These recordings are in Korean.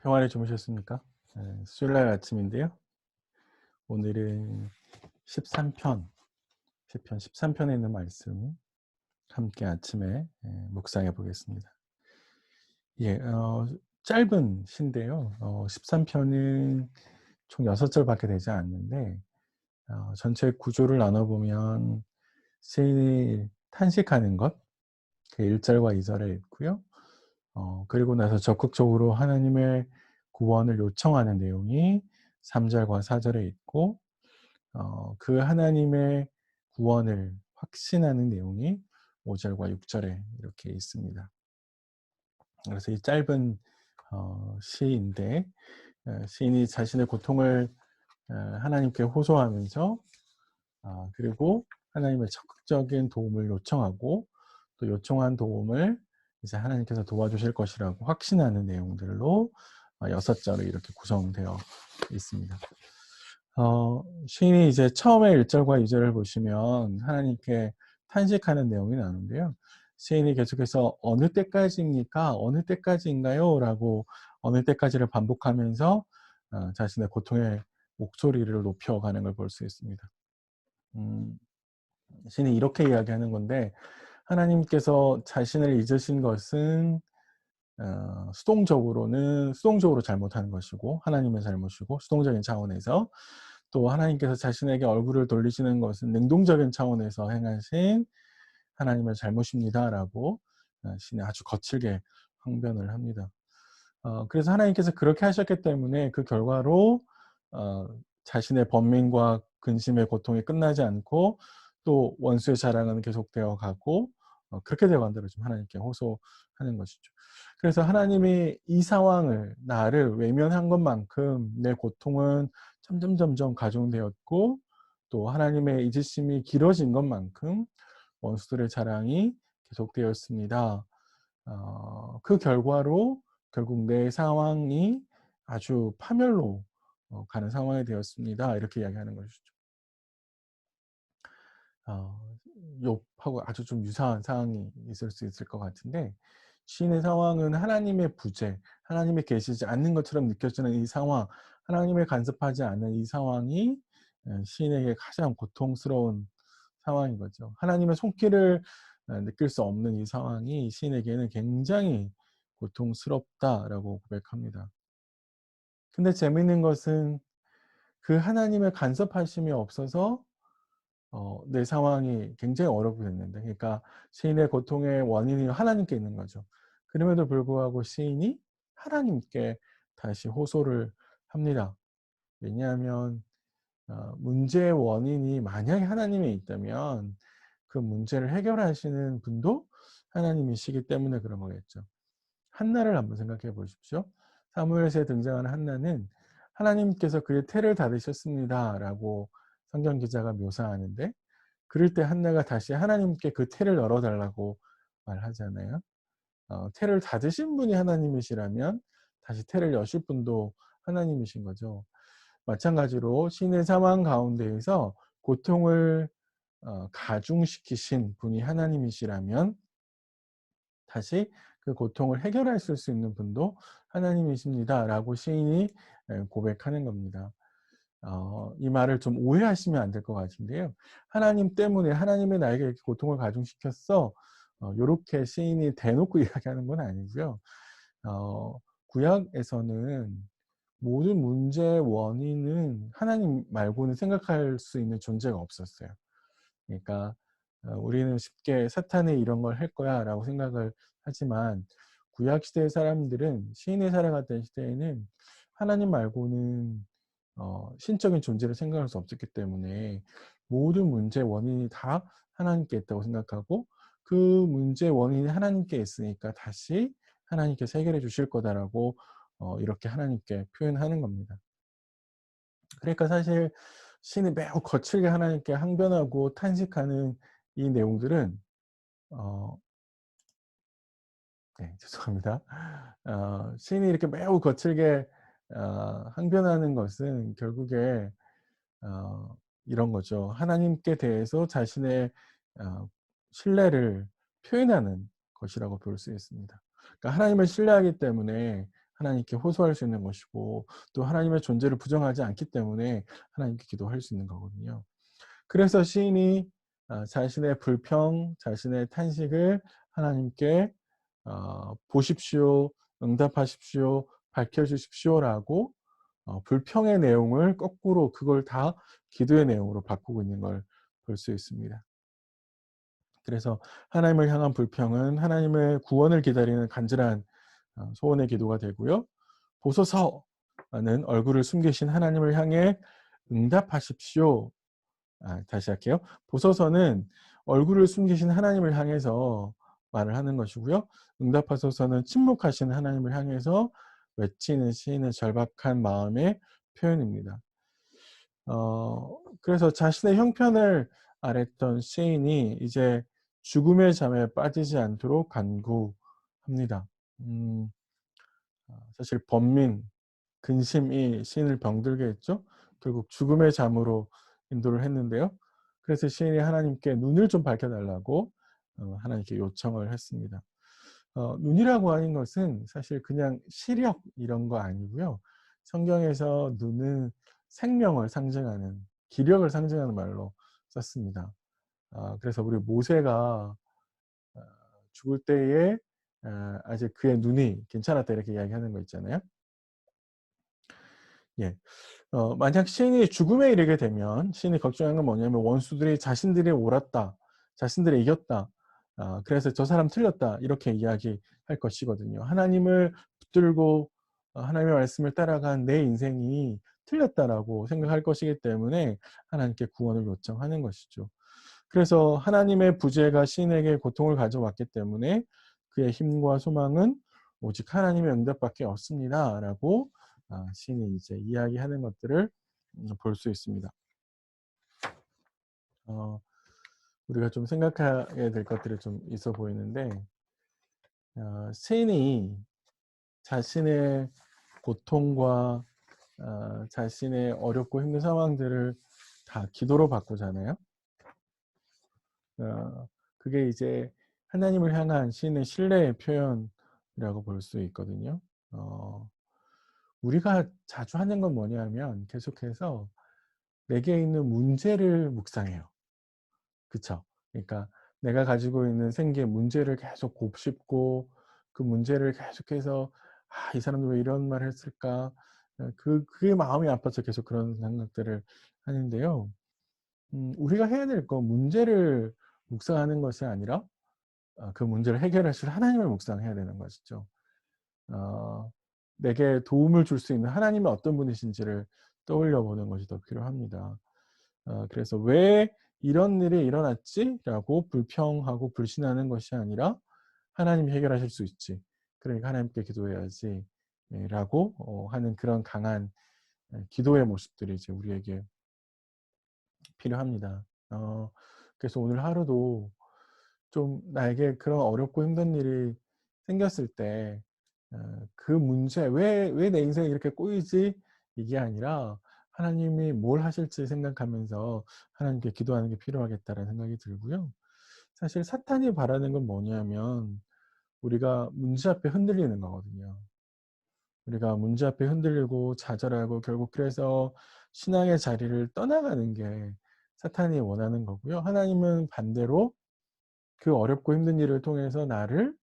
평안히 주무셨습니까? 수요일날 아침인데요. 오늘은 13편, 시편 13편에 있는 말씀 함께 아침에 묵상해 보겠습니다. 예, 짧은 시인데요. 13편은 총 6절밖에 되지 않는데 전체 구조를 나눠보면 시인이 탄식하는 것, 그 1절과 2절에 있고요. 그리고 나서 적극적으로 하나님의 구원을 요청하는 내용이 3절과 4절에 있고 그 하나님의 구원을 확신하는 내용이 5절과 6절에 이렇게 있습니다. 그래서 이 짧은 시인데 시인이 자신의 고통을 하나님께 호소하면서 그리고 하나님의 적극적인 도움을 요청하고 또 요청한 도움을 이제 하나님께서 도와주실 것이라고 확신하는 내용들로 6절이 이렇게 구성되어 있습니다. 시인이 이제 처음에 1절과 2절을 보시면 하나님께 탄식하는 내용이 나오는데요. 시인이 계속해서 "어느 때까지입니까? 어느 때까지인가요?" 라고 어느 때까지를 반복하면서 자신의 고통의 목소리를 높여가는 걸 볼 수 있습니다. 음 시인이 이렇게 이야기하는 건데 하나님께서 자신을 잊으신 것은 수동적으로 잘못한 것이고 하나님의 잘못이고 수동적인 차원에서, 또 하나님께서 자신에게 얼굴을 돌리시는 것은 능동적인 차원에서 행하신 하나님의 잘못입니다라고 신이 아주 거칠게 항변을 합니다. 그래서 하나님께서 그렇게 하셨기 때문에 그 결과로 어 자신의 번민과 근심의 고통이 끝나지 않고 또 원수의 자랑은 계속되어 가고 그렇게 되어 간다고 좀 하나님께 호소하는 것이죠. 그래서 하나님이 이 상황을 나를 외면한 것만큼 내 고통은 점점 가중되었고, 또 하나님의 잊으심이 길어진 것만큼 원수들의 자랑이 계속되었습니다. 그 결과로 결국 내 상황이 아주 파멸로 가는 상황이 되었습니다. 이렇게 이야기하는 것이죠. 어 욥하고 아주 좀 유사한 상황이 있을 수 있을 것 같은데, 시인의 상황은 하나님의 부재, 하나님이 계시지 않는 것처럼 느껴지는 이 상황, 하나님을 간섭하지 않는 이 상황이 시인에게 가장 고통스러운 상황인 거죠. 하나님의 손길을 느낄 수 없는 이 상황이 시인에게는 굉장히 고통스럽다라고 고백합니다. 근데 재미있는 것은 그 하나님의 간섭하심이 없어서 내 상황이 굉장히 어렵게 됐는데, 그러니까 시인의 고통의 원인이 하나님께 있는 거죠. 그럼에도 불구하고 시인이 하나님께 다시 호소를 합니다. 왜냐하면 문제의 원인이 만약에 하나님에 있다면 그 문제를 해결하시는 분도 하나님이시기 때문에 그런 거겠죠. 한나를 한번 생각해 보십시오. 사무엘서에 등장하는 한나는 하나님께서 그의 태를 닫으셨습니다라고 성경 기자가 묘사하는데, 그럴 때 한나가 다시 하나님께 그 태를 열어 달라고 말하잖아요. 태를 닫으신 분이 하나님이시라면 다시 태를 여실 분도 하나님이신 거죠. 마찬가지로 신의 상황 가운데에서 고통을 가중시키신 분이 하나님이시라면 다시 그 고통을 해결하실 수 있는 분도 하나님이십니다라고 시인이 고백하는 겁니다. 이 말을 좀 오해하시면 안 될 것 같은데요. 하나님 때문에 하나님이 나에게 이렇게 고통을 가중시켰어, 요렇게 시인이 대놓고 이야기하는 건 아니고요. 구약에서는 모든 문제의 원인은 하나님 말고는 생각할 수 있는 존재가 없었어요. 그러니까 우리는 쉽게 '사탄이 이런 걸 할 거야.'라고 생각을 하지만, 구약 시대의 사람들은, 시인이 살아갔던 시대에는 하나님 말고는 신적인 존재를 생각할 수 없었기 때문에 모든 문제의 원인이 다 하나님께 있다고 생각하고, 그 문제의 원인이 하나님께 있으니까 다시 하나님께서 해결해 주실 거다라고 이렇게 하나님께 표현하는 겁니다. 그러니까 사실 시인이 매우 거칠게 하나님께 항변하고 탄식하는 이 내용들은 어 네, 죄송합니다. 시인이 이렇게 매우 거칠게 항변하는 것은 결국에 이런 거죠. 하나님께 대해서 자신의 어 신뢰를 표현하는 것이라고 볼 수 있습니다. 그러니까 하나님을 신뢰하기 때문에 하나님께 호소할 수 있는 것이고 또 하나님의 존재를 부정하지 않기 때문에 하나님께 기도할 수 있는 거거든요. 그래서 시인이 자신의 불평, 자신의 탄식을 하나님께 보십시오, 응답하십시오, 밝혀주십시오라고 불평의 내용을 거꾸로 그걸 다 기도의 내용으로 바꾸고 있는 걸 볼 수 있습니다. 그래서 하나님을 향한 불평은 하나님의 구원을 기다리는 간절한 소원의 기도가 되고요. 보소서는 얼굴을 숨기신 하나님을 향해 응답하십시오. 다시 할게요. 보소서는 얼굴을 숨기신 하나님을 향해서 말을 하는 것이고요. 응답하소서는 침묵하신 하나님을 향해서 외치는 시인의 절박한 마음의 표현입니다. 그래서 자신의 형편을 아랬던 시인이 이제 죽음의 잠에 빠지지 않도록 간구합니다. 음, 사실 번민, 근심이 시인을 병들게 했죠. 결국 죽음의 잠으로 인도를 했는데요. 그래서 시인이 하나님께 눈을 좀 밝혀달라고 하나님께 요청을 했습니다. 눈이라고 하는 것은 사실 그냥 시력 이런 거 아니고요. 성경에서 눈은 생명을 상징하는, 기력을 상징하는 말로 썼습니다. 그래서 우리 모세가 죽을 때에 아직 그의 눈이 괜찮았다 이렇게 이야기하는 거 있잖아요. 예. 만약 시인이 죽음에 이르게 되면 시인이 걱정하는 건 뭐냐면 원수들이 자신들이 옳았다, 자신들이 이겼다, 그래서 저 사람 틀렸다 이렇게 이야기할 것이거든요. 하나님을 붙들고 하나님의 말씀을 따라간 내 인생이 틀렸다라고 생각할 것이기 때문에 하나님께 구원을 요청하는 것이죠. 그래서 하나님의 부재가 시인에게 고통을 가져왔기 때문에 그의 힘과 소망은 오직 하나님의 응답밖에 없습니다라고 시인이 이제 이야기하는 것들을 볼 수 있습니다. 우리가 좀 생각하게 될 것들이 좀 있어 보이는데 시인이 자신의 고통과 자신의 어렵고 힘든 상황들을 다 기도로 바꾸잖아요. 그게 이제 하나님을 향한 시인의 신뢰의 표현이라고 볼 수 있거든요. 우리가 자주 하는 건 뭐냐면 계속해서 내게 있는 문제를 묵상해요. 그쵸? 그러니까 내가 가지고 있는 생기의 문제를 계속 곱씹고 그 문제를 계속해서 '아 이 사람도 왜 이런 말을 했을까?' 그게 마음이 아파서 계속 그런 생각들을 하는데요. 우리가 해야 될 건 문제를 묵상하는 것이 아니라 그 문제를 해결하실 하나님을 묵상해야 되는 것이죠. 어 내게 도움을 줄 수 있는 하나님은 어떤 분이신지를 떠올려 보는 것이 더 필요합니다. 그래서 '왜 이런 일이 일어났지?'라고 불평하고 불신하는 것이 아니라 '하나님이 해결하실 수 있지. 그러니까 하나님께 기도해야지.' 라고 하는 그런 강한 기도의 모습들이 이제 우리에게 필요합니다. 그래서 오늘 하루도 좀 나에게 그런 어렵고 힘든 일이 생겼을 때 그 문제 '왜 내 인생이 이렇게 꼬이지?' 이게 아니라 하나님이 뭘 하실지 생각하면서 하나님께 기도하는 게 필요하겠다라는 생각이 들고요. 사실 사탄이 바라는 건 뭐냐면 우리가 문제 앞에 흔들리는 거거든요. 우리가 문제 앞에 흔들리고 좌절하고 결국 그래서 신앙의 자리를 떠나가는 게 사탄이 원하는 거고요. 하나님은 반대로 그 어렵고 힘든 일을 통해서 나를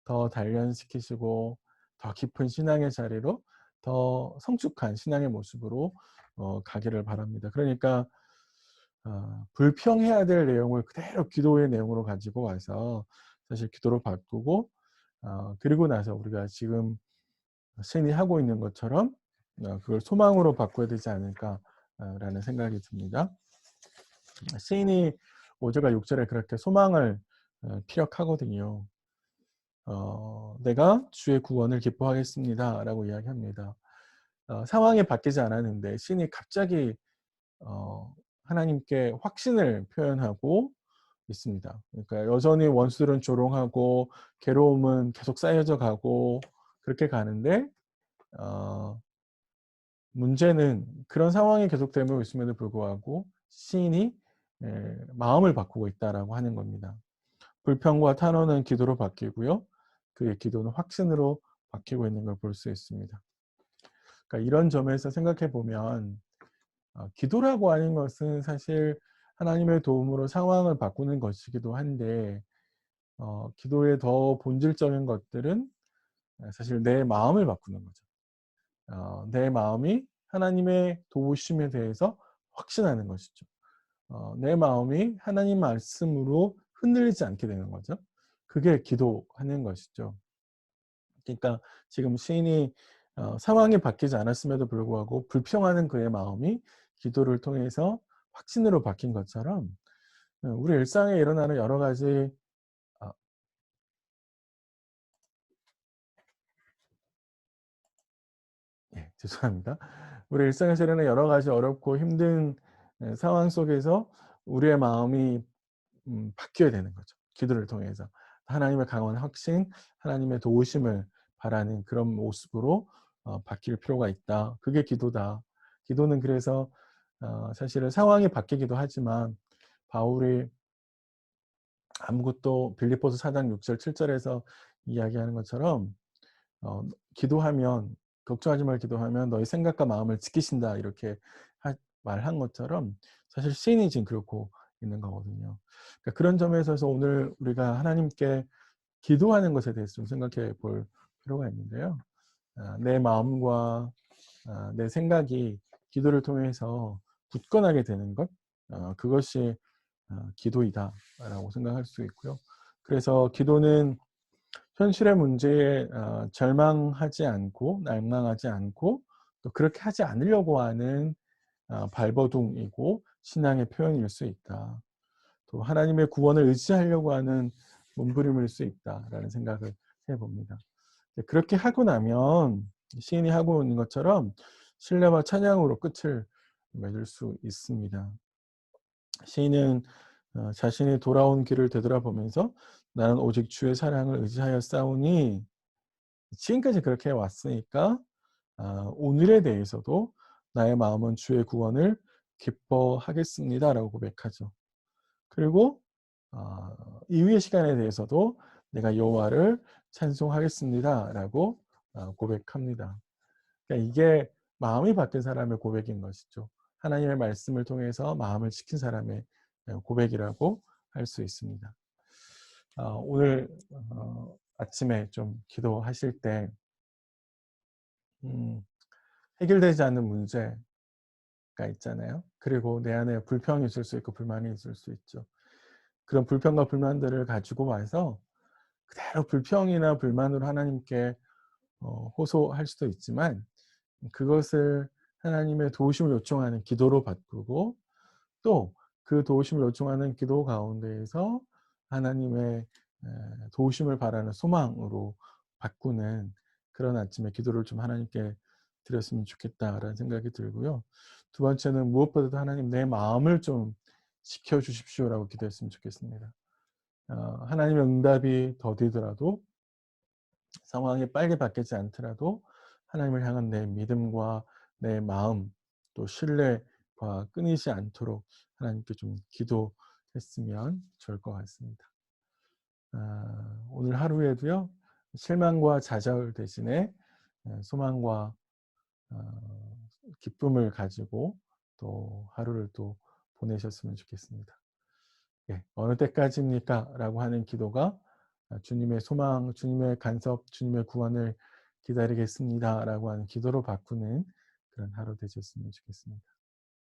더 단련시키시고 더 깊은 신앙의 자리로 더 성숙한 신앙의 모습으로 가기를 바랍니다. 그러니까 불평해야 될 내용을 그대로 기도의 내용으로 가지고 와서 사실 기도로 바꾸고 그리고 나서 우리가 지금 신이 하고 있는 것처럼 그걸 소망으로 바꿔야 되지 않을까라는 생각이 듭니다. 시인이 5절과 6절에 그렇게 소망을 피력하거든요. "내가 주의 구원을 기뻐하겠습니다."라고 이야기합니다. 상황이 바뀌지 않았는데 시인이 갑자기 하나님께 확신을 표현하고 있습니다. 그러니까 여전히 원수들은 조롱하고 괴로움은 계속 쌓여져 가고 그렇게 가는데 어 문제는 그런 상황이 계속되고 있음에도 불구하고 시인이 마음을 바꾸고 있다라고 하는 겁니다. 불평과 탄원은 기도로 바뀌고요. 그의 기도는 확신으로 바뀌고 있는 걸 볼 수 있습니다. 그러니까 이런 점에서 생각해 보면 기도라고 하는 것은 사실 하나님의 도움으로 상황을 바꾸는 것이기도 한데 기도의 더 본질적인 것들은 사실 내 마음을 바꾸는 거죠. 내 마음이 하나님의 도우심에 대해서 확신하는 것이죠. 내 마음이 하나님 말씀으로 흔들리지 않게 되는 거죠. 그게 기도하는 것이죠. 그러니까 지금 시인이 상황이 바뀌지 않았음에도 불구하고 불평하는 그의 마음이 기도를 통해서 확신으로 바뀐 것처럼 우리 일상에 일어나는 여러 가지 아 예 죄송합니다. 우리 일상에서 일어나는 여러 가지 어렵고 힘든 상황 속에서 우리의 마음이 바뀌어야 되는 거죠, 기도를 통해서. 하나님의 강한 확신, 하나님의 도우심을 바라는 그런 모습으로 바뀔 필요가 있다. 그게 기도다. 기도는 그래서 사실은 상황이 바뀌기도 하지만 바울이 아무것도 빌립보서 4장 6절 7절에서 이야기하는 것처럼 기도하면 걱정하지 말고 기도하면 너의 생각과 마음을 지키신다 이렇게 말한 것처럼 사실 시인이 지금 그렇고 있는 거거든요. 그러니까 그런 점에 있어서 오늘 우리가 하나님께 기도하는 것에 대해서 좀 생각해 볼 필요가 있는데요. 내 마음과 내 생각이 기도를 통해서 굳건하게 되는 것, 그것이 기도이다라고 생각할 수 있고요. 그래서 기도는 현실의 문제에 절망하지 않고 날망하지 않고 또 그렇게 하지 않으려고 하는 발버둥이고 신앙의 표현일 수 있다. 또 하나님의 구원을 의지하려고 하는 몸부림일 수 있다라는 생각을 해봅니다. 그렇게 하고 나면 시인이 하고 있는 것처럼 신뢰와 찬양으로 끝을 맺을 수 있습니다. 시인은 자신이 돌아온 길을 되돌아보면서 나는 오직 주의 사랑을 의지하여 싸우니 지금까지 그렇게 왔으니까 오늘에 대해서도 나의 마음은 주의 구원을 기뻐하겠습니다라고 고백하죠. 그리고 이후의 시간에 대해서도 내가 여호와를 찬송하겠습니다라고 고백합니다. 그러니까 이게 마음이 바뀐 사람의 고백인 것이죠. 하나님의 말씀을 통해서 마음을 지킨 사람의 고백이라고 할 수 있습니다. 오늘 아침에 좀 기도하실 때 음, 해결되지 않는 문제가 있잖아요. 그리고 내 안에 불평이 있을 수 있고 불만이 있을 수 있죠. 그런 불평과 불만들을 가지고 와서 그대로 불평이나 불만으로 하나님께 호소할 수도 있지만 그것을 하나님의 도우심을 요청하는 기도로 바꾸고 또 그 도우심을 요청하는 기도 가운데에서 하나님의 도우심을 바라는 소망으로 바꾸는 그런 아침에 기도를 좀 하나님께 드렸으면 좋겠다라는 생각이 들고요. 두 번째는 무엇보다도 하나님 내 마음을 좀 지켜주십시오라고 기도했으면 좋겠습니다. 하나님의 응답이 더디더라도 상황이 빨리 바뀌지 않더라도 하나님을 향한 내 믿음과 내 마음 또 신뢰가 끊이지 않도록 하나님께 좀 기도했으면 좋을 것 같습니다. 오늘 하루에도요 실망과 좌절 대신에 소망과 기쁨을 가지고 또 하루를 또 보내셨으면 좋겠습니다. 예, 어느 때까지입니까? 라고 하는 기도가 주님의 소망, 주님의 간섭, 주님의 구원을 기다리겠습니다. 라고 하는 기도로 바꾸는 그런 하루 되셨으면 좋겠습니다.